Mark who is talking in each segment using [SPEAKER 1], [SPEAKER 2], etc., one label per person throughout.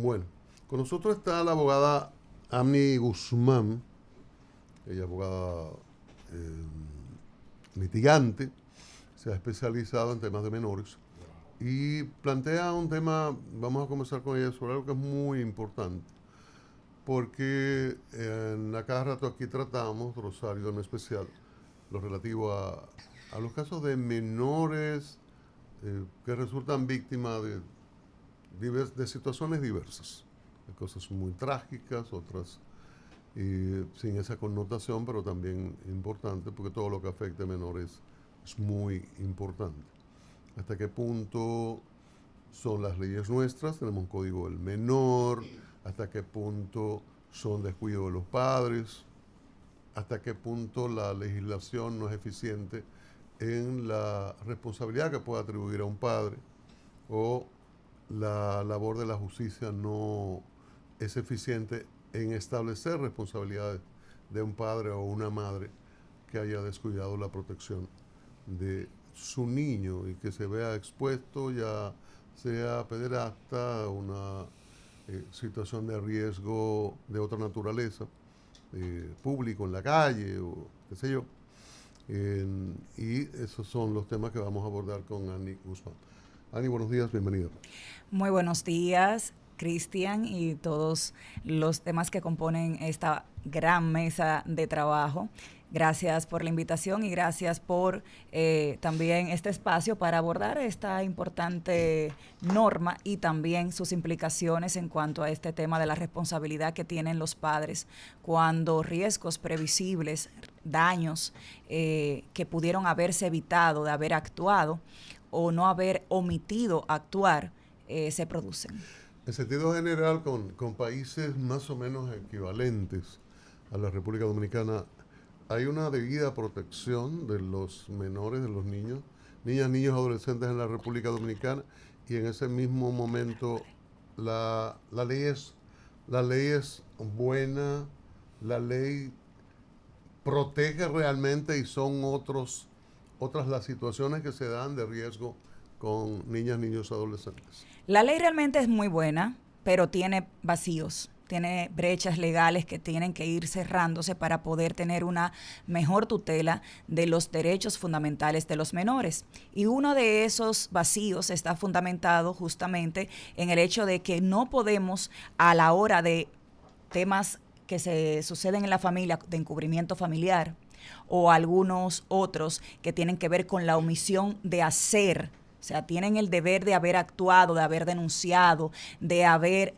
[SPEAKER 1] Bueno, con nosotros está la abogada Amni Guzmán, ella es abogada litigante, se ha especializado en temas de menores y plantea un tema, vamos a comenzar con ella, sobre algo que es muy importante, porque a cada rato aquí tratamos, Rosario en especial, lo relativo a los casos de menores que resultan víctimas de situaciones diversas, de cosas muy trágicas, otras sin esa connotación, pero también importante, porque todo lo que afecte a menores es muy importante. ¿Hasta qué punto son las leyes nuestras? Tenemos un código del menor. ¿Hasta qué punto son descuido de los padres? ¿Hasta qué punto la legislación no es eficiente en la responsabilidad que puede atribuir a un padre? ¿O la labor de la justicia no es eficiente en establecer responsabilidades de un padre o una madre que haya descuidado la protección de su niño y que se vea expuesto, ya sea pederasta, una situación de riesgo de otra naturaleza, público en la calle o qué sé yo? Y esos son los temas que vamos a abordar con Amni Guzmán. Ani, buenos días, bienvenida.
[SPEAKER 2] Muy buenos días, Cristian, y todos los temas que componen esta gran mesa de trabajo. Gracias por la invitación y gracias por también este espacio para abordar esta importante norma y también sus implicaciones en cuanto a este tema de la responsabilidad que tienen los padres cuando riesgos previsibles, daños que pudieron haberse evitado de haber actuado o no haber omitido actuar, se producen.
[SPEAKER 1] En sentido general, con países más o menos equivalentes a la República Dominicana, hay una debida protección de los menores, de los niños, niños, adolescentes en la República Dominicana, y en ese mismo momento la ley es buena, la ley protege realmente y son otras las situaciones que se dan de riesgo con niños, adolescentes.
[SPEAKER 2] La ley realmente es muy buena, pero tiene vacíos, tiene brechas legales que tienen que ir cerrándose para poder tener una mejor tutela de los derechos fundamentales de los menores. Y uno de esos vacíos está fundamentado justamente en el hecho de que no podemos, a la hora de temas que se suceden en la familia, de encubrimiento familiar, o algunos otros que tienen que ver con la omisión de hacer. O sea, tienen el deber de haber actuado, de haber denunciado, de haber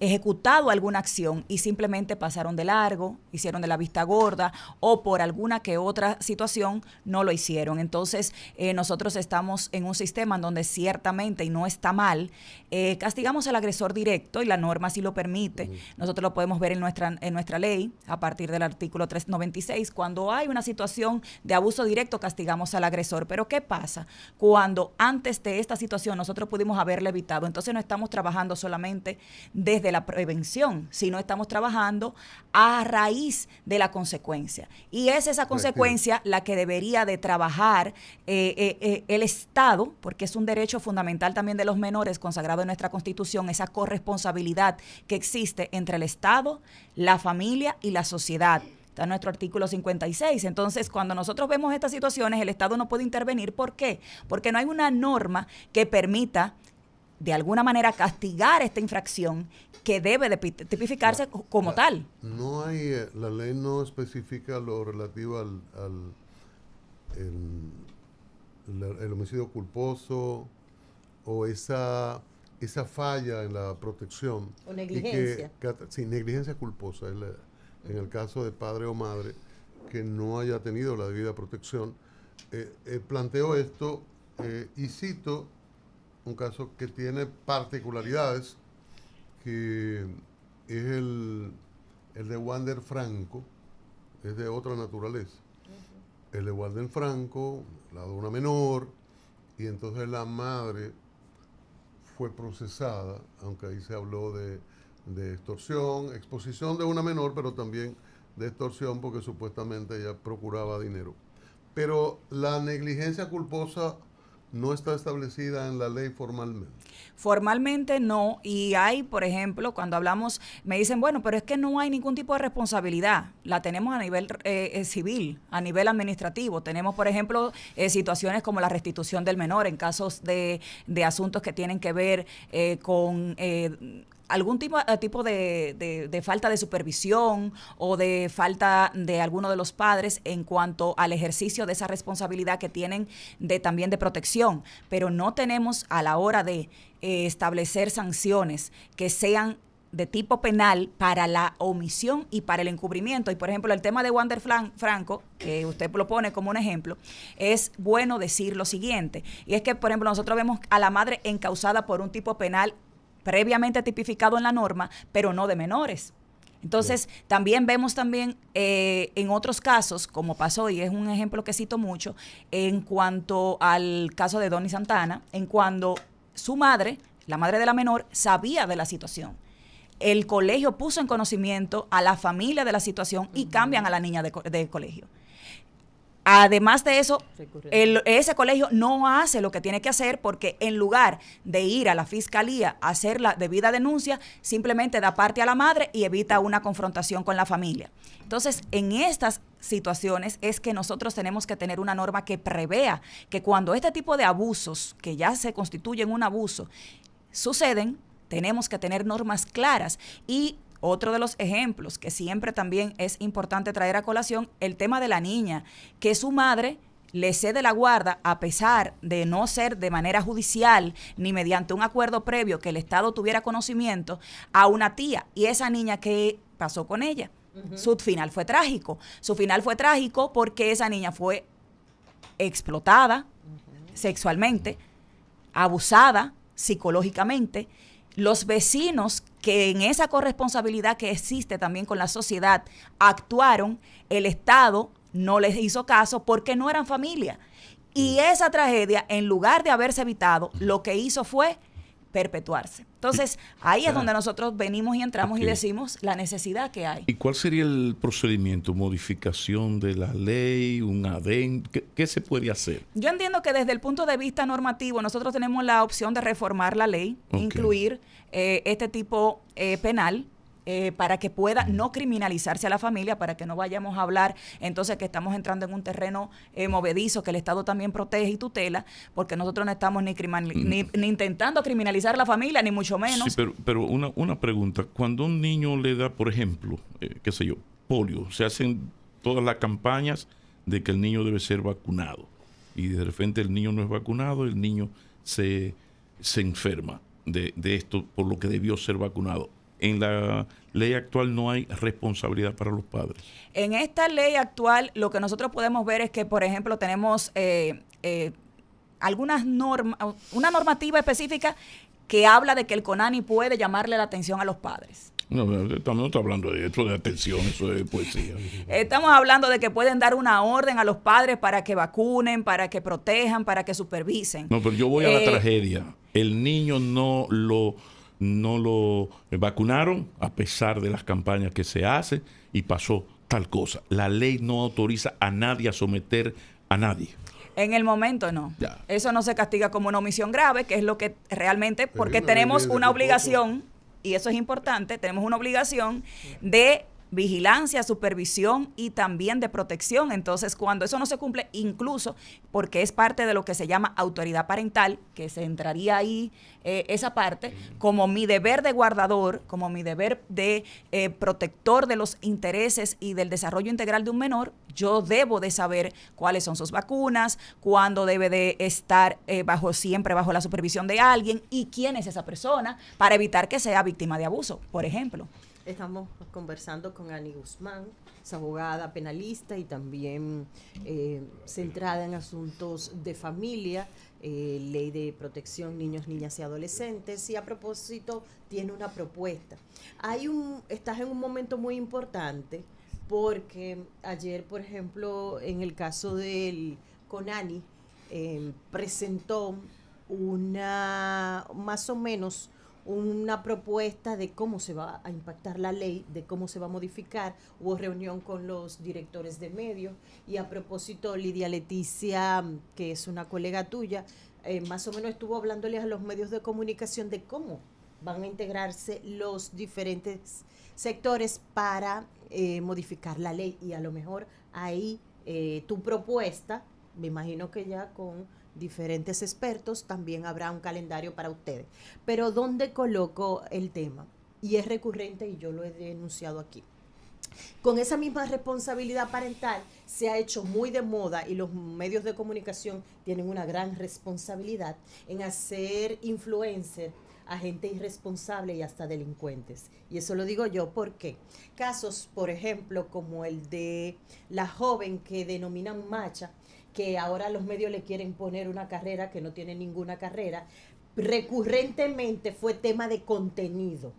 [SPEAKER 2] ejecutado alguna acción y simplemente pasaron de largo, hicieron de la vista gorda o por alguna que otra situación no lo hicieron. Entonces, nosotros estamos en un sistema en donde ciertamente, y no está mal, castigamos al agresor directo y la norma sí lo permite. Nosotros lo podemos ver en nuestra ley a partir del artículo 396. Cuando hay una situación de abuso directo, castigamos al agresor. Pero ¿qué pasa? Cuando antes de esta situación nosotros pudimos haberla evitado, entonces no estamos trabajando solamente desde la prevención, sino estamos trabajando a raíz de la consecuencia. Y es esa consecuencia la que debería de trabajar el Estado, porque es un derecho fundamental también de los menores consagrado en nuestra Constitución, esa corresponsabilidad que existe entre el Estado, la familia y la sociedad. Está en nuestro artículo 56. Entonces, cuando nosotros vemos estas situaciones, el Estado no puede intervenir. ¿Por qué? Porque no hay una norma que permita de alguna manera castigar esta infracción que debe de tipificarse como tal.
[SPEAKER 1] No hay, la ley no especifica lo relativo al el homicidio culposo o esa falla en la protección.
[SPEAKER 3] O negligencia.
[SPEAKER 1] Sí, negligencia culposa, en el caso de padre o madre que no haya tenido la debida protección. Planteo esto y cito un caso que tiene particularidades, que es el de Wander Franco, es de otra naturaleza. El de Wander Franco, la de una menor, y entonces la madre fue procesada, aunque ahí se habló de extorsión, exposición de una menor, pero también de extorsión porque supuestamente ella procuraba dinero. Pero la negligencia culposa no está establecida en la ley formalmente.
[SPEAKER 2] Formalmente no, y hay, por ejemplo, cuando hablamos, me dicen, bueno, pero es que no hay ningún tipo de responsabilidad, la tenemos a nivel civil, a nivel administrativo. Tenemos, por ejemplo, situaciones como la restitución del menor en casos de asuntos que tienen que ver con algún tipo de falta de supervisión o de falta de alguno de los padres en cuanto al ejercicio de esa responsabilidad que tienen también de protección, pero no tenemos a la hora de establecer sanciones que sean de tipo penal para la omisión y para el encubrimiento. Y por ejemplo, el tema de Wander Franco, que usted lo pone como un ejemplo, es bueno decir lo siguiente, y es que, por ejemplo, nosotros vemos a la madre encausada por un tipo penal previamente tipificado en la norma, pero no de menores. Entonces, también vemos en otros casos, como pasó, y es un ejemplo que cito mucho, en cuanto al caso de Donny Santana, en cuando su madre, la madre de la menor, sabía de la situación. El colegio puso en conocimiento a la familia de la situación y cambian a la niña de colegio. Además de eso, ese colegio no hace lo que tiene que hacer, porque en lugar de ir a la fiscalía a hacer la debida denuncia, simplemente da parte a la madre y evita una confrontación con la familia. Entonces, en estas situaciones es que nosotros tenemos que tener una norma que prevea que cuando este tipo de abusos, que ya se constituyen un abuso, suceden, tenemos que tener normas claras. Y otro de los ejemplos que siempre también es importante traer a colación, el tema de la niña, que su madre le cede la guarda a pesar de no ser de manera judicial ni mediante un acuerdo previo que el Estado tuviera conocimiento, a una tía. Y esa niña, ¿qué pasó con ella? Su final fue trágico. Su final fue trágico porque esa niña fue explotada sexualmente, abusada psicológicamente. Los vecinos, que en esa corresponsabilidad que existe también con la sociedad, actuaron, el Estado no les hizo caso porque no eran familia. Y esa tragedia, en lugar de haberse evitado, lo que hizo fue perpetuarse. Entonces, ahí es donde nosotros venimos y entramos y decimos la necesidad que hay.
[SPEAKER 3] ¿Y cuál sería el procedimiento? ¿Modificación de la ley? ¿Un adén? ¿Qué se puede hacer?
[SPEAKER 2] Yo entiendo que desde el punto de vista normativo nosotros tenemos la opción de reformar la ley, incluir este tipo penal, para que pueda no criminalizarse a la familia, para que no vayamos a hablar entonces que estamos entrando en un terreno movedizo que el Estado también protege y tutela, porque nosotros no estamos ni intentando criminalizar a la familia, ni mucho menos.
[SPEAKER 3] Sí, pero una pregunta. Cuando un niño le da, por ejemplo, qué sé yo, polio, se hacen todas las campañas de que el niño debe ser vacunado, y de repente el niño no es vacunado, el niño se enferma de esto por lo que debió ser vacunado. En la ley actual no hay responsabilidad para los padres.
[SPEAKER 2] En esta ley actual lo que nosotros podemos ver es que, por ejemplo, tenemos algunas normas, una normativa específica que habla de que el CONANI puede llamarle la atención a los padres.
[SPEAKER 3] No estamos hablando de esto de atención, eso es poesía.
[SPEAKER 2] Estamos hablando de que pueden dar una orden a los padres para que vacunen, para que protejan, para que supervisen.
[SPEAKER 3] No, pero yo voy a la tragedia. El niño no lo vacunaron a pesar de las campañas que se hacen y pasó tal cosa. La ley no autoriza a nadie a someter a nadie.
[SPEAKER 2] En el momento no.
[SPEAKER 3] Ya.
[SPEAKER 2] Eso no se castiga como una omisión grave, que es lo que realmente, porque tenemos una obligación, y eso es importante, tenemos una obligación de vigilancia, supervisión y también de protección. Entonces, cuando eso no se cumple, incluso porque es parte de lo que se llama autoridad parental, que se entraría ahí esa parte, como mi deber de guardador, como mi deber de protector de los intereses y del desarrollo integral de un menor, yo debo de saber cuáles son sus vacunas, cuándo debe de estar siempre bajo la supervisión de alguien y quién es esa persona, para evitar que sea víctima de abuso, por ejemplo.
[SPEAKER 4] Estamos conversando con Ani Guzmán, es abogada penalista y también centrada en asuntos de familia, ley de protección niños, niñas y adolescentes, y a propósito tiene una propuesta. Estás en un momento muy importante porque ayer, por ejemplo, en el caso del CONANI, presentó más o menos una propuesta de cómo se va a impactar la ley, de cómo se va a modificar. Hubo reunión con los directores de medios y a propósito, Lidia Leticia, que es una colega tuya, más o menos estuvo hablándoles a los medios de comunicación de cómo van a integrarse los diferentes sectores para modificar la ley, y a lo mejor ahí tu propuesta, me imagino que ya con diferentes expertos también habrá un calendario para ustedes. Pero ¿dónde coloco el tema? Y es recurrente y yo lo he denunciado aquí. Con esa misma responsabilidad parental se ha hecho muy de moda, y los medios de comunicación tienen una gran responsabilidad en hacer influencer a gente irresponsable y hasta delincuentes. Y eso lo digo yo porque casos, por ejemplo, como el de la joven que denominan Macha, que ahora los medios le quieren poner una carrera que no tiene ninguna carrera, recurrentemente fue tema de contenido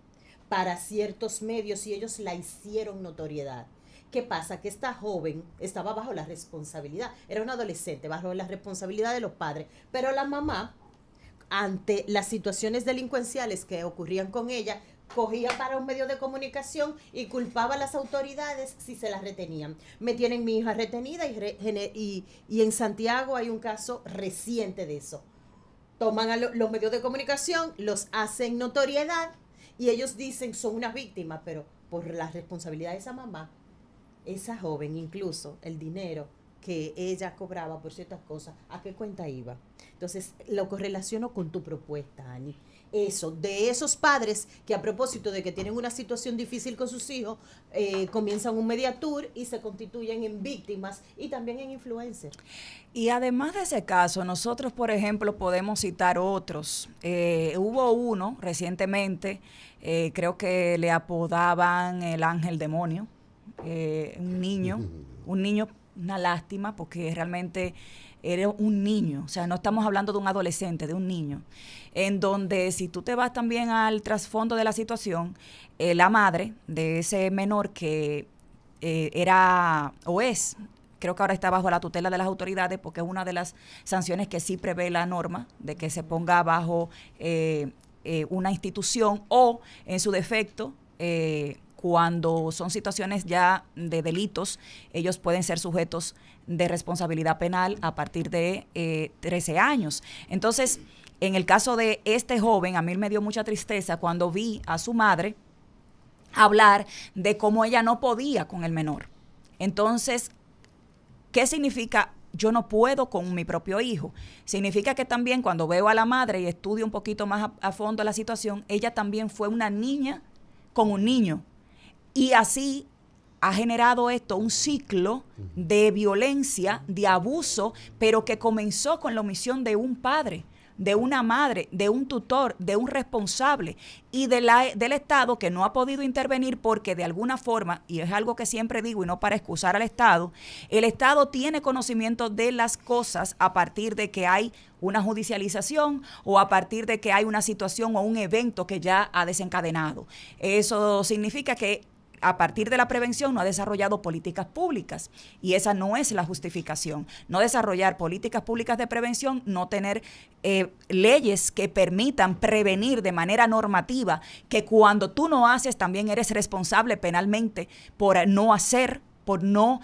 [SPEAKER 4] para ciertos medios y ellos la hicieron notoriedad. ¿Qué pasa? Que esta joven estaba bajo la responsabilidad, era una adolescente, bajo la responsabilidad de los padres, pero la mamá, ante las situaciones delincuenciales que ocurrían con ella, cogía para un medio de comunicación y culpaba a las autoridades si se las retenían. Me tienen mi hija retenida y en Santiago hay un caso reciente de eso. Toman a los medios de comunicación, los hacen notoriedad y ellos dicen son unas víctimas, pero por la responsabilidad de esa mamá, esa joven, incluso el dinero que ella cobraba por ciertas cosas, ¿a qué cuenta iba? Entonces, lo correlaciono con tu propuesta, Ani. Eso, de esos padres que a propósito de que tienen una situación difícil con sus hijos, comienzan un media tour y se constituyen en víctimas y también en influencers.
[SPEAKER 2] Y además de ese caso, nosotros, por ejemplo, podemos citar otros. Hubo uno recientemente, creo que le apodaban el ángel demonio, un niño, una lástima, porque realmente era un niño, o sea, no estamos hablando de un adolescente, de un niño, en donde si tú te vas también al trasfondo de la situación, la madre de ese menor que era o es, creo que ahora está bajo la tutela de las autoridades, porque es una de las sanciones que sí prevé la norma, de que se ponga bajo una institución o, en su defecto, cuando son situaciones ya de delitos, ellos pueden ser sujetos de responsabilidad penal a partir de 13 años. Entonces, en el caso de este joven, a mí me dio mucha tristeza cuando vi a su madre hablar de cómo ella no podía con el menor. Entonces, ¿qué significa? Yo no puedo con mi propio hijo. Significa que también cuando veo a la madre y estudio un poquito más a fondo la situación, ella también fue una niña con un niño. Y así ha generado esto un ciclo de violencia, de abuso, pero que comenzó con la omisión de un padre, de una madre, de un tutor, de un responsable y del Estado, que no ha podido intervenir porque de alguna forma, y es algo que siempre digo y no para excusar al Estado, el Estado tiene conocimiento de las cosas a partir de que hay una judicialización o a partir de que hay una situación o un evento que ya ha desencadenado. Eso significa que a partir de la prevención no ha desarrollado políticas públicas, y esa no es la justificación. No desarrollar políticas públicas de prevención, no tener leyes que permitan prevenir de manera normativa, que cuando tú no haces también eres responsable penalmente por no hacer, por no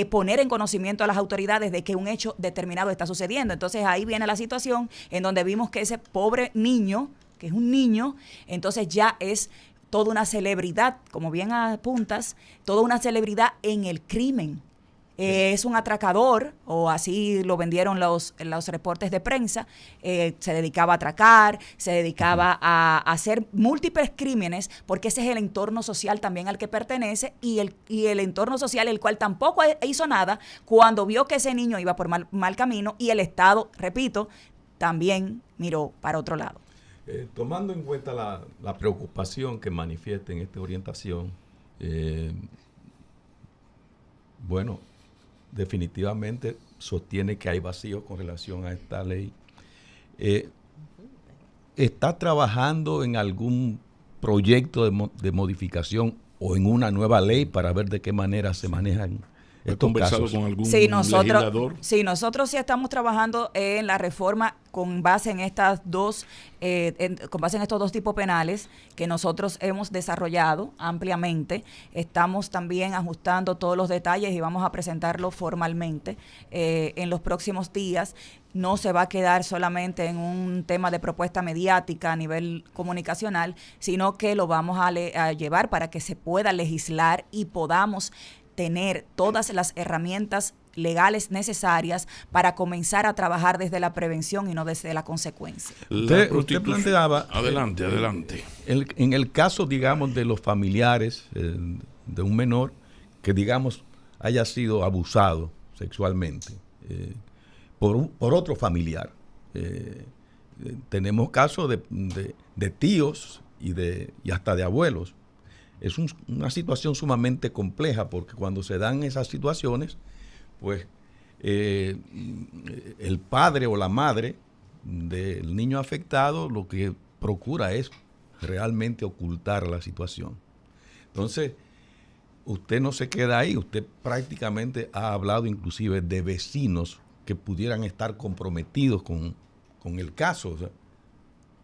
[SPEAKER 2] poner en conocimiento a las autoridades de que un hecho determinado está sucediendo. Entonces ahí viene la situación en donde vimos que ese pobre niño, que es un niño, entonces ya es toda una celebridad, como bien apuntas, toda una celebridad en el crimen. Es un atracador, o así lo vendieron los reportes de prensa. Se dedicaba a atracar, se dedicaba a hacer múltiples crímenes, porque ese es el entorno social también al que pertenece, y el entorno social, el cual tampoco hizo nada cuando vio que ese niño iba por mal camino, y el Estado, repito, también miró para otro lado.
[SPEAKER 5] Tomando en cuenta la preocupación que manifiesta en esta orientación, bueno, definitivamente sostiene que hay vacíos con relación a esta ley. ¿Está trabajando en algún proyecto de modificación o en una nueva ley para ver de qué manera se manejan
[SPEAKER 3] ¿Has
[SPEAKER 5] estos
[SPEAKER 3] conversado
[SPEAKER 5] casos.
[SPEAKER 3] con algún
[SPEAKER 2] Sí,
[SPEAKER 3] legislador?
[SPEAKER 2] nosotros sí estamos trabajando en la reforma con base en estas dos, con base en estos dos tipos penales que nosotros hemos desarrollado ampliamente. Estamos también ajustando todos los detalles y vamos a presentarlo formalmente en los próximos días. No se va a quedar solamente en un tema de propuesta mediática a nivel comunicacional, sino que lo vamos a llevar para que se pueda legislar y podamos tener todas las herramientas legales necesarias para comenzar a trabajar desde la prevención y no desde la consecuencia.
[SPEAKER 5] Usted planteaba...
[SPEAKER 3] Adelante.
[SPEAKER 5] En el caso, digamos, de los familiares de un menor que, digamos, haya sido abusado sexualmente por otro familiar. Tenemos casos de tíos y hasta de abuelos. Es una situación sumamente compleja porque cuando se dan esas situaciones, pues el padre o la madre del niño afectado lo que procura es realmente ocultar la situación. Entonces, usted no se queda ahí, usted prácticamente ha hablado inclusive de vecinos que pudieran estar comprometidos con el caso. O sea,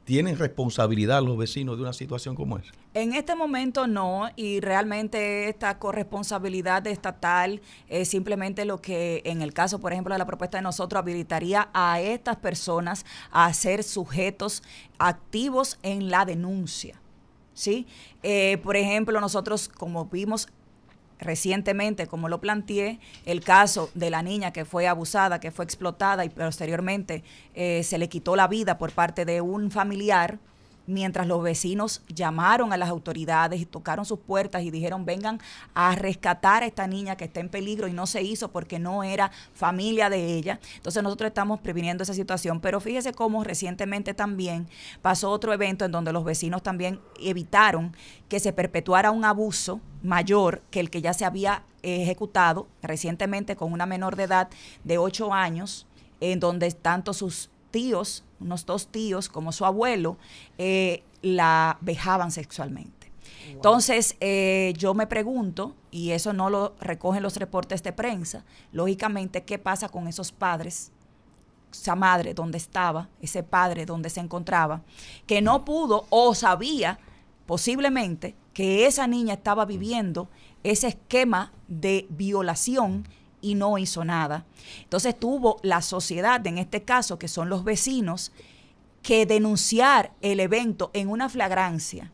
[SPEAKER 5] ¿tienen responsabilidad los vecinos de una situación como esa?
[SPEAKER 2] En este momento no, y realmente esta corresponsabilidad estatal es simplemente lo que en el caso, por ejemplo, de la propuesta de nosotros habilitaría a estas personas a ser sujetos activos en la denuncia, ¿sí? Por ejemplo, nosotros como vimos recientemente, como lo planteé, el caso de la niña que fue abusada, que fue explotada y posteriormente se le quitó la vida por parte de un familiar, mientras los vecinos llamaron a las autoridades y tocaron sus puertas y dijeron vengan a rescatar a esta niña que está en peligro, y no se hizo porque no era familia de ella. Entonces nosotros estamos previniendo esa situación, pero fíjese cómo recientemente también pasó otro evento en donde los vecinos también evitaron que se perpetuara un abuso mayor que el que ya se había ejecutado recientemente con una menor de edad de 8 años, en donde tanto sus tíos, unos 2 tíos, como su abuelo, la vejaban sexualmente. Wow. Entonces, yo me pregunto, y eso no lo recogen los reportes de prensa, lógicamente, ¿qué pasa con esos padres? Esa madre, ¿dónde estaba? Ese padre, ¿dónde se encontraba? Que no pudo o sabía posiblemente que esa niña estaba viviendo ese esquema de violación y no hizo nada. Entonces tuvo la sociedad, en este caso, que son los vecinos, que denunciar el evento en una flagrancia,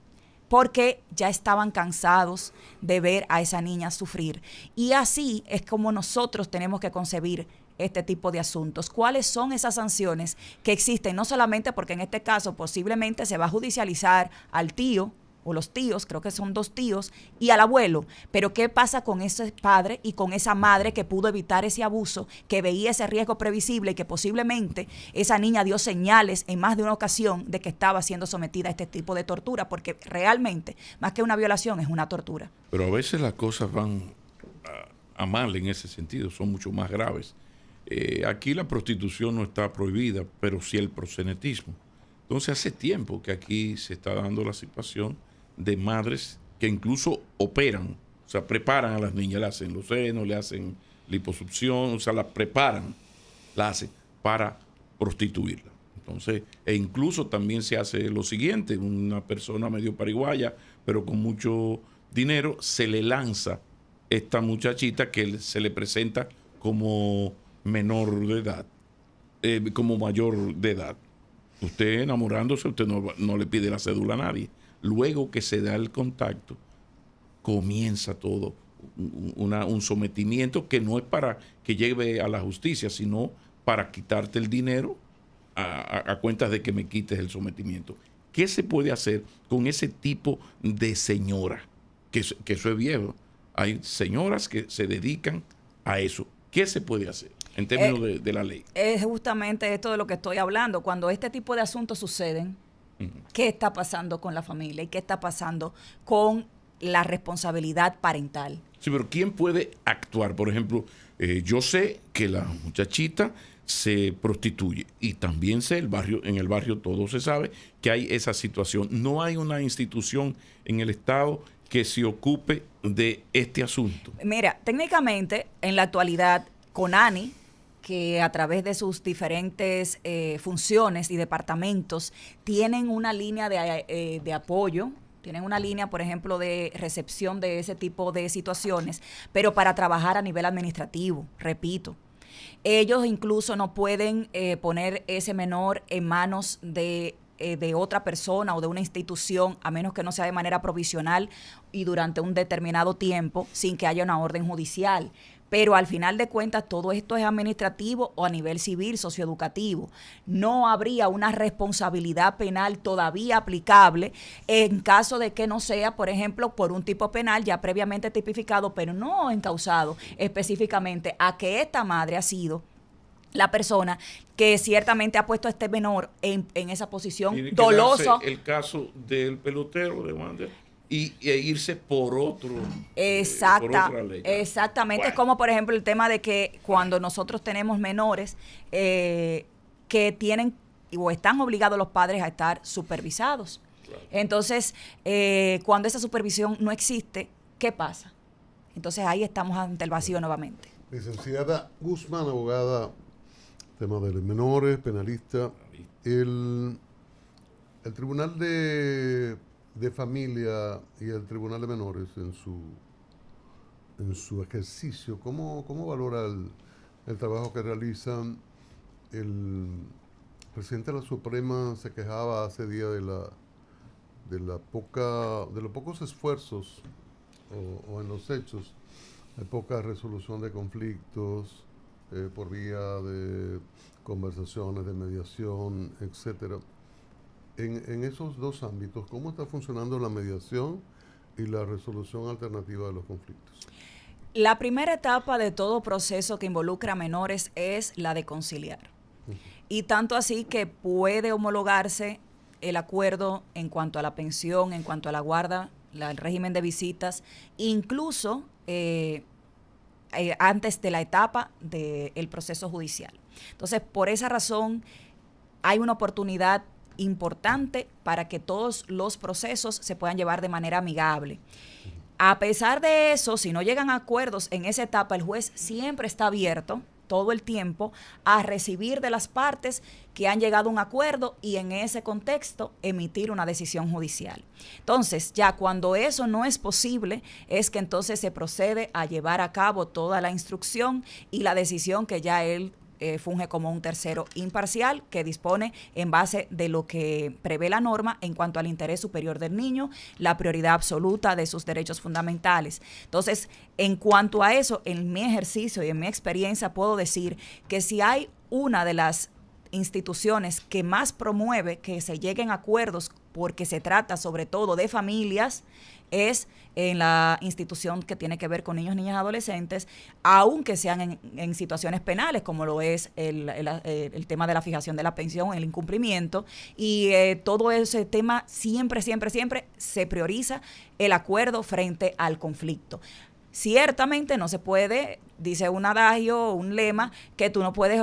[SPEAKER 2] porque ya estaban cansados de ver a esa niña sufrir. Y así es como nosotros tenemos que concebir este tipo de asuntos. ¿Cuáles son esas sanciones que existen? No solamente porque en este caso posiblemente se va a judicializar al tío, o los tíos, creo que son 2 tíos, y al abuelo. Pero ¿qué pasa con ese padre y con esa madre que pudo evitar ese abuso, que veía ese riesgo previsible y que posiblemente esa niña dio señales en más de una ocasión de que estaba siendo sometida a este tipo de tortura? Porque realmente, más que una violación, es una tortura.
[SPEAKER 3] Pero a veces las cosas van a mal en ese sentido, son mucho más graves. Aquí la prostitución no está prohibida, pero sí el proxenetismo. Entonces hace tiempo que aquí se está dando la situación de madres que incluso operan, o sea, preparan a las niñas, le hacen los senos, le hacen liposucción, o sea, la preparan, la hacen para prostituirla. Entonces, e incluso también se hace lo siguiente: una persona medio pariguaya, pero con mucho dinero, se le lanza esta muchachita que se le presenta como menor de edad, como mayor de edad. Usted enamorándose, usted no le pide la cédula a nadie. Luego que se da el contacto, comienza todo un sometimiento que no es para que lleve a la justicia, sino para quitarte el dinero a cuentas de que me quites el sometimiento. ¿Qué se puede hacer con ese tipo de señora? Que eso es viejo. Hay señoras que se dedican a eso. ¿Qué se puede hacer en términos de la ley?
[SPEAKER 2] Es justamente esto de lo que estoy hablando. Cuando este tipo de asuntos suceden, ¿qué está pasando con la familia y qué está pasando con la responsabilidad parental?
[SPEAKER 3] Sí, pero ¿quién puede actuar? Por ejemplo, yo sé que la muchachita se prostituye y también sé, en el barrio todo se sabe que hay esa situación. No hay una institución en el Estado que se ocupe de este asunto?
[SPEAKER 2] Mira, técnicamente, en la actualidad, CONANI, que a través de sus diferentes funciones y departamentos tienen una línea de apoyo, tienen una línea, por ejemplo, de recepción de ese tipo de situaciones, pero para trabajar a nivel administrativo, repito. Ellos incluso no pueden poner ese menor en manos de otra persona o de una institución, a menos que no sea de manera provisional y durante un determinado tiempo, sin que haya una orden judicial. Pero al final de cuentas todo esto es administrativo o a nivel civil, socioeducativo. No habría una responsabilidad penal todavía aplicable en caso de que no sea, por ejemplo, por un tipo penal ya previamente tipificado, pero no encausado específicamente a que esta madre ha sido la persona que ciertamente ha puesto a este menor en esa posición
[SPEAKER 3] Tiene que
[SPEAKER 2] dolosa.
[SPEAKER 3] darse el caso del pelotero de Wander e irse por otro por otra ley.
[SPEAKER 2] Exactamente,
[SPEAKER 3] Bueno.
[SPEAKER 2] es como por ejemplo el tema de que cuando nosotros tenemos menores que tienen o están obligados los padres a estar supervisados. Claro. Entonces, cuando esa supervisión no existe, ¿qué pasa? Entonces ahí estamos ante el vacío nuevamente.
[SPEAKER 1] Licenciada Guzmán, abogada, tema de los menores, penalista. El Tribunal de Familia y el Tribunal de Menores en su ejercicio, ¿cómo valora el trabajo que realizan? El presidente de la Suprema se quejaba hace día de los pocos esfuerzos o en los hechos, hay poca resolución de conflictos por vía de conversaciones, de mediación, etcétera. En esos dos ámbitos, ¿cómo está funcionando la mediación y la resolución alternativa de los conflictos?
[SPEAKER 2] La primera etapa de todo proceso que involucra a menores es la de conciliar. Y tanto así que puede homologarse el acuerdo en cuanto a la pensión, en cuanto a la guarda, el régimen de visitas, incluso antes de la etapa del proceso judicial. Entonces, por esa razón, hay una oportunidad importante para que todos los procesos se puedan llevar de manera amigable. A pesar de eso, si no llegan a acuerdos en esa etapa, el juez siempre está abierto todo el tiempo a recibir de las partes que han llegado a un acuerdo y en ese contexto emitir una decisión judicial. Entonces, ya cuando eso no es posible, es que entonces se procede a llevar a cabo toda la instrucción y la decisión que ya él funge como un tercero imparcial que dispone en base de lo que prevé la norma en cuanto al interés superior del niño, la prioridad absoluta de sus derechos fundamentales. Entonces, en cuanto a eso, en mi ejercicio y en mi experiencia puedo decir que si hay una de las instituciones que más promueve que se lleguen a acuerdos porque se trata sobre todo de familias, es en la institución que tiene que ver con niños, niñas y adolescentes, aunque sean en situaciones penales, como lo es el tema de la fijación de la pensión, el incumplimiento, y todo ese tema siempre se prioriza el acuerdo frente al conflicto. Ciertamente no se puede, dice un adagio, un lema, que tú no puedes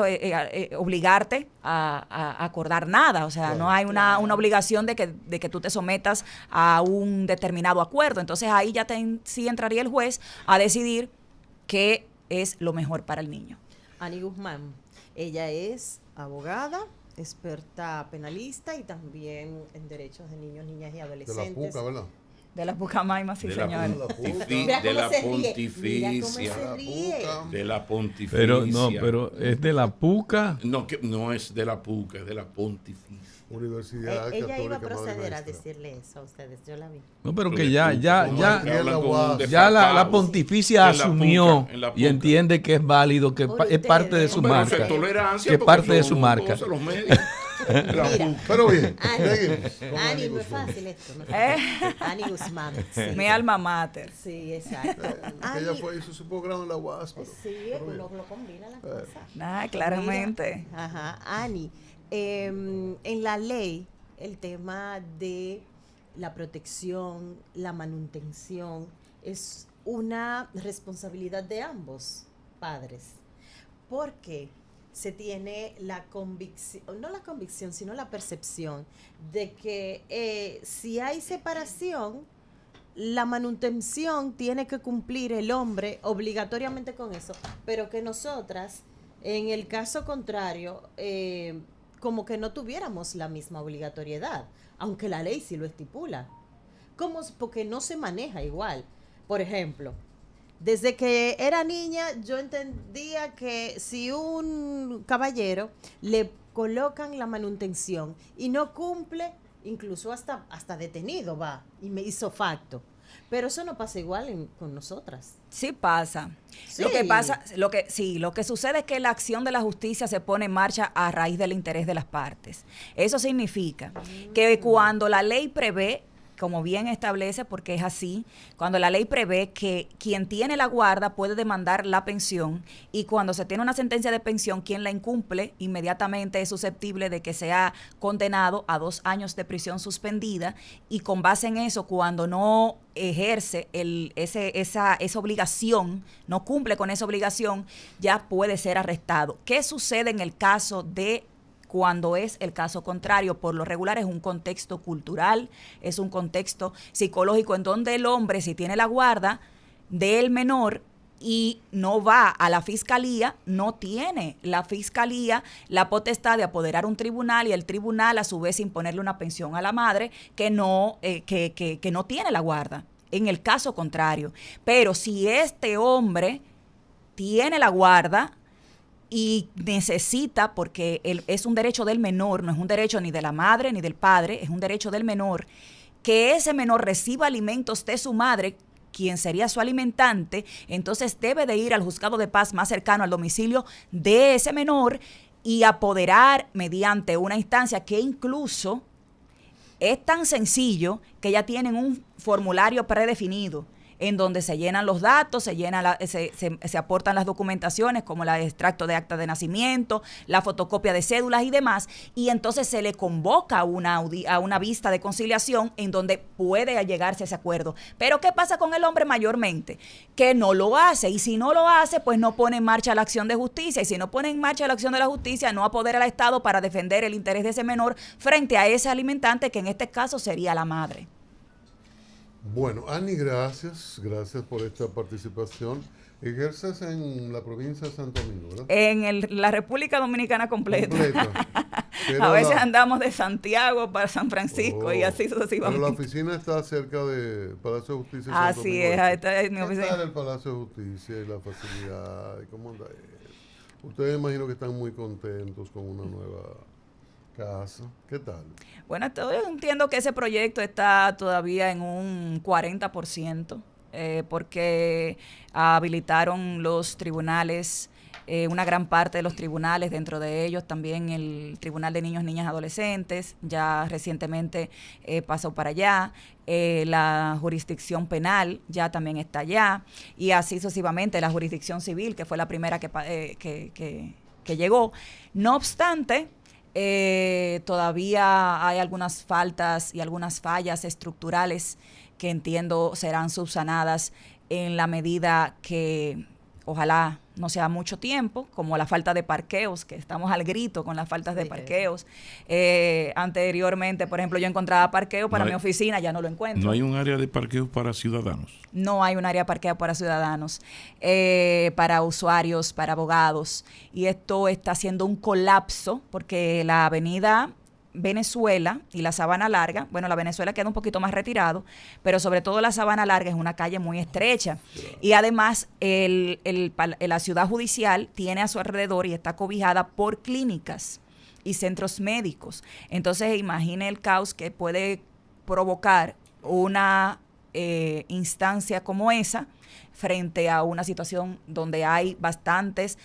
[SPEAKER 2] obligarte a acordar nada. O sea, no hay una obligación de que tú te sometas a un determinado acuerdo. Entonces ahí ya sí entraría el juez a decidir qué es lo mejor para el niño.
[SPEAKER 4] Ani Guzmán, ella es abogada, experta penalista y también en derechos de niños, niñas y adolescentes.
[SPEAKER 1] De la PUCA, ¿verdad?
[SPEAKER 2] De la Pucamaima, sí, señor.
[SPEAKER 3] De la pontificia. De la pontificia.
[SPEAKER 5] Pero es de la PUCA.
[SPEAKER 3] No es de la PUCA, es de la pontificia.
[SPEAKER 1] Universidad
[SPEAKER 4] ella
[SPEAKER 1] Católica
[SPEAKER 4] iba a proceder
[SPEAKER 1] Madre
[SPEAKER 4] a
[SPEAKER 1] Maestra.
[SPEAKER 4] decirle eso a ustedes, yo la vi.
[SPEAKER 5] No, pero que
[SPEAKER 1] Aquí
[SPEAKER 5] la pontificia asumió y entiende que es válido, que es parte de su marca.
[SPEAKER 3] Tolerancia,
[SPEAKER 5] Que es parte de su marca.
[SPEAKER 3] Los medios.
[SPEAKER 1] Pero bien,
[SPEAKER 4] Ani, no es fácil esto. No Ani Guzmán. Sí.
[SPEAKER 2] Mi alma mater.
[SPEAKER 4] Sí, exacto.
[SPEAKER 1] ella hizo su posgrado en la UAS.
[SPEAKER 4] Sí, lo combina las cosas.
[SPEAKER 2] Claramente.
[SPEAKER 4] Mira, ajá, Ani, en la ley, el tema de la protección, la manutención, es una responsabilidad de ambos padres. Porque se tiene la convicción, no la convicción, sino la percepción de que si hay separación, la manutención tiene que cumplir el hombre obligatoriamente con eso, pero que nosotras, en el caso contrario, como que no tuviéramos la misma obligatoriedad, aunque la ley sí lo estipula. Porque no se maneja igual. Por ejemplo, desde que era niña yo entendía que si un caballero le colocan la manutención y no cumple, incluso hasta detenido va y me hizo facto. Pero eso no pasa igual con nosotras.
[SPEAKER 2] Sí pasa.
[SPEAKER 4] Sí.
[SPEAKER 2] Lo que sucede es que la acción de la justicia se pone en marcha a raíz del interés de las partes. Eso significa que cuando la ley prevé, como bien establece, porque es así, cuando la ley prevé que quien tiene la guarda puede demandar la pensión, y cuando se tiene una sentencia de pensión, quien la incumple inmediatamente es susceptible de que sea condenado a 2 años de prisión suspendida, y con base en eso, cuando no ejerce esa obligación, no cumple con esa obligación, ya puede ser arrestado. ¿Qué sucede en el caso de cuando es el caso contrario? Por lo regular es un contexto cultural, es un contexto psicológico en donde el hombre, si tiene la guarda del menor y no va a la fiscalía, no tiene la fiscalía la potestad de apoderar un tribunal, y el tribunal a su vez imponerle una pensión a la madre que no tiene la guarda, en el caso contrario. Pero si este hombre tiene la guarda y necesita, porque es un derecho del menor, no es un derecho ni de la madre ni del padre, es un derecho del menor, que ese menor reciba alimentos de su madre, quien sería su alimentante, entonces debe de ir al juzgado de paz más cercano al domicilio de ese menor y apoderar mediante una instancia que incluso es tan sencillo que ya tienen un formulario predefinido en donde se llenan los datos, se aportan las documentaciones como el extracto de acta de nacimiento, la fotocopia de cédulas y demás, y entonces se le convoca a una vista de conciliación en donde puede llegarse a ese acuerdo. Pero ¿qué pasa con el hombre mayormente? Que no lo hace, y si no lo hace, pues no pone en marcha la acción de justicia, y si no pone en marcha la acción de la justicia, no apodera al Estado para defender el interés de ese menor frente a ese alimentante, que en este caso sería la madre.
[SPEAKER 1] Bueno, Ani, gracias por esta participación. Ejerces en la provincia de Santo Domingo, ¿verdad?
[SPEAKER 2] En la República Dominicana completa.
[SPEAKER 1] A
[SPEAKER 2] veces andamos de Santiago para San Francisco y así sucesivamente.
[SPEAKER 1] Pero la oficina está cerca de Palacio de Justicia.
[SPEAKER 2] Así es, esta es mi oficina.
[SPEAKER 1] ¿Qué tal el Palacio de Justicia y la facilidad? ¿Cómo anda eso? Ustedes imagino que están muy contentos con una nueva casa. ¿Qué tal?
[SPEAKER 2] Bueno, yo entiendo que ese proyecto está todavía en un 40%, porque habilitaron los tribunales, una gran parte de los tribunales, dentro de ellos también el Tribunal de Niños, Niñas, Adolescentes, ya recientemente pasó para allá. La jurisdicción penal ya también está allá, y así sucesivamente la jurisdicción civil, que fue la primera que llegó. No obstante, todavía hay algunas faltas y algunas fallas estructurales que entiendo serán subsanadas en la medida que ojalá no sea mucho tiempo, como la falta de parqueos, que estamos al grito con las faltas de parqueos. Anteriormente, por ejemplo, yo encontraba parqueo para mi oficina, ya no lo encuentro.
[SPEAKER 3] ¿No hay un área de parqueo para ciudadanos?
[SPEAKER 2] No hay un área de parqueo para ciudadanos, para usuarios, para abogados. Y esto está haciendo un colapso porque la avenida Venezuela y la Sabana Larga, bueno, la Venezuela queda un poquito más retirado, pero sobre todo la Sabana Larga es una calle muy estrecha, y además la ciudad judicial tiene a su alrededor y está cobijada por clínicas y centros médicos. Entonces imagine el caos que puede provocar una instancia como esa frente a una situación donde hay bastantes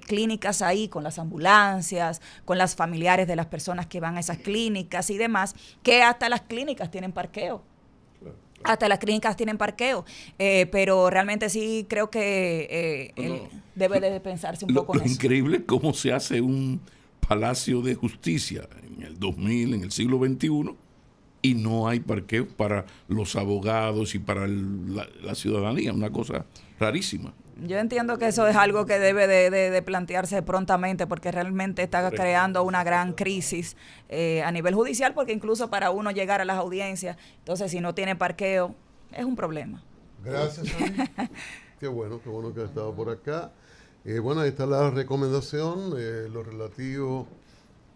[SPEAKER 2] clínicas ahí, con las ambulancias, con las familiares de las personas que van a esas clínicas y demás, que hasta las clínicas tienen parqueo. Hasta las clínicas tienen parqueo, pero realmente sí creo que debe de pensarse un poco en eso.
[SPEAKER 3] Increíble cómo se hace un palacio de justicia en el 2000, en el siglo XXI, y no hay parqueo para los abogados y para la ciudadanía, una cosa rarísima.
[SPEAKER 2] Yo entiendo que eso es algo que debe de plantearse prontamente, porque realmente está creando una gran crisis a nivel judicial, porque incluso para uno llegar a las audiencias, entonces si no tiene parqueo, es un problema.
[SPEAKER 1] Gracias, Ani. Qué bueno que has estado por acá. Bueno, ahí está la recomendación, lo relativo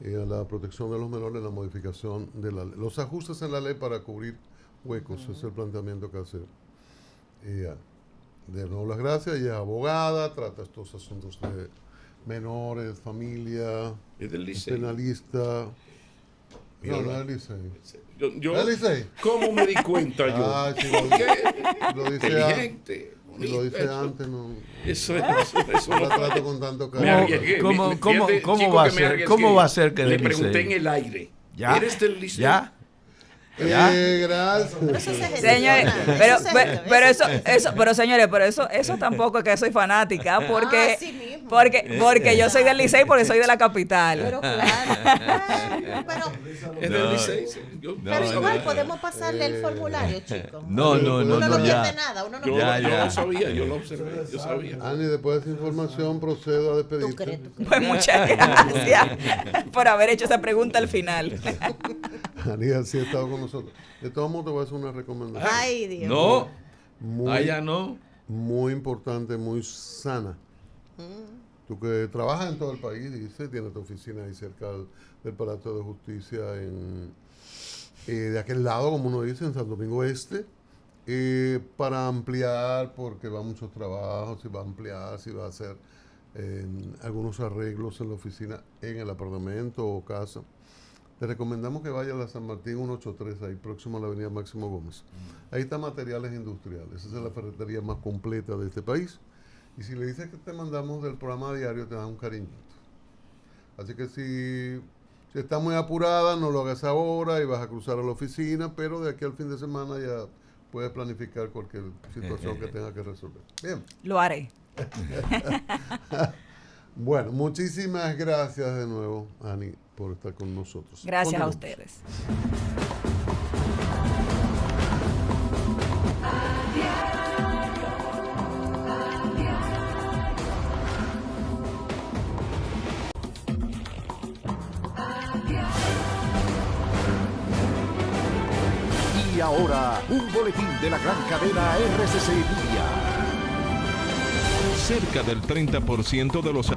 [SPEAKER 1] a la protección de los menores, la modificación de la ley. Los ajustes en la ley para cubrir huecos, ese es el planteamiento que hace. De nuevo las gracias, ella es abogada, trata estos asuntos de menores, familia,
[SPEAKER 3] Es del Licey.
[SPEAKER 1] penalista.
[SPEAKER 3] Mira,
[SPEAKER 1] No, no es Licey.
[SPEAKER 3] Yo,
[SPEAKER 1] ¿Es Licey?
[SPEAKER 3] ¿Cómo me di cuenta yo?
[SPEAKER 1] Ah, sí, lo dice
[SPEAKER 3] Inteligente.
[SPEAKER 1] Si lo dice antes, no.
[SPEAKER 3] Eso
[SPEAKER 1] No
[SPEAKER 3] no
[SPEAKER 1] la trato con tanto
[SPEAKER 3] Me
[SPEAKER 1] cariño.
[SPEAKER 3] arriesgué.
[SPEAKER 5] ¿Cómo-
[SPEAKER 3] Fíjate,
[SPEAKER 5] cómo-
[SPEAKER 3] chico,
[SPEAKER 5] cómo va a
[SPEAKER 3] que me
[SPEAKER 5] ser?
[SPEAKER 3] arriesgué.
[SPEAKER 5] ¿Cómo va a ser que
[SPEAKER 3] Le
[SPEAKER 5] del
[SPEAKER 3] pregunté
[SPEAKER 5] Licey?
[SPEAKER 3] en el aire.
[SPEAKER 5] ¿Ya?
[SPEAKER 3] ¿Eres del Licey?
[SPEAKER 5] ¿Ya? ¿Ya?
[SPEAKER 1] Gracias.
[SPEAKER 4] Eso se
[SPEAKER 2] Señores,
[SPEAKER 4] gestiona,
[SPEAKER 2] pero,
[SPEAKER 4] se
[SPEAKER 2] pero,
[SPEAKER 4] gestiona,
[SPEAKER 2] pero
[SPEAKER 4] eso
[SPEAKER 2] eso, pero señores, pero eso tampoco es que soy fanática, porque,
[SPEAKER 4] así mismo.
[SPEAKER 2] porque yo soy del Licey, porque soy de la capital.
[SPEAKER 4] Pero claro, pero,
[SPEAKER 3] ¿Es del Licey? Sí, yo-
[SPEAKER 4] pero
[SPEAKER 5] no,
[SPEAKER 4] igual
[SPEAKER 5] no.
[SPEAKER 4] podemos pasarle el formulario, chicos.
[SPEAKER 5] No,
[SPEAKER 4] Uno no
[SPEAKER 5] ya.
[SPEAKER 4] pierde nada, uno no
[SPEAKER 3] Yo,
[SPEAKER 4] pierde
[SPEAKER 3] yo
[SPEAKER 5] ya.
[SPEAKER 3] lo sabía, yo lo observé, yo sabía.
[SPEAKER 1] Ani, después de esa información procedo a
[SPEAKER 4] Tú
[SPEAKER 1] despedirte.
[SPEAKER 4] crees, tú crees.
[SPEAKER 2] Pues muchas gracias por haber hecho esa pregunta al final.
[SPEAKER 1] Ani así ha estado con nosotros. De todos modos, te voy a hacer una recomendación.
[SPEAKER 4] Ay, Dios.
[SPEAKER 5] No,
[SPEAKER 1] Muy,
[SPEAKER 5] allá no.
[SPEAKER 1] muy importante, muy sana. Tú que trabajas en todo el país, dice, tienes tu oficina ahí cerca del Palacio de Justicia, de aquel lado, como uno dice, en San Domingo Este, para ampliar, porque va muchos trabajos, si va a ampliar, si va a hacer algunos arreglos en la oficina, en el apartamento o casa. Te recomendamos que vayas a la San Martín 183, ahí próximo a la avenida Máximo Gómez. Ahí está Materiales Industriales, esa es la ferretería más completa de este país. Y si le dices que te mandamos del programa diario, te dan un cariñito. Así que si estás muy apurada, no lo hagas ahora y vas a cruzar a la oficina, pero de aquí al fin de semana ya puedes planificar cualquier situación que tenga que resolver. Bien.
[SPEAKER 2] Lo haré.
[SPEAKER 1] Bueno, muchísimas gracias de nuevo, Ani, por estar con nosotros.
[SPEAKER 2] Gracias a
[SPEAKER 1] Continuamos.
[SPEAKER 2] ustedes.
[SPEAKER 6] Y ahora, un boletín de la gran cadena RCC Media.
[SPEAKER 7] Cerca del 30% de los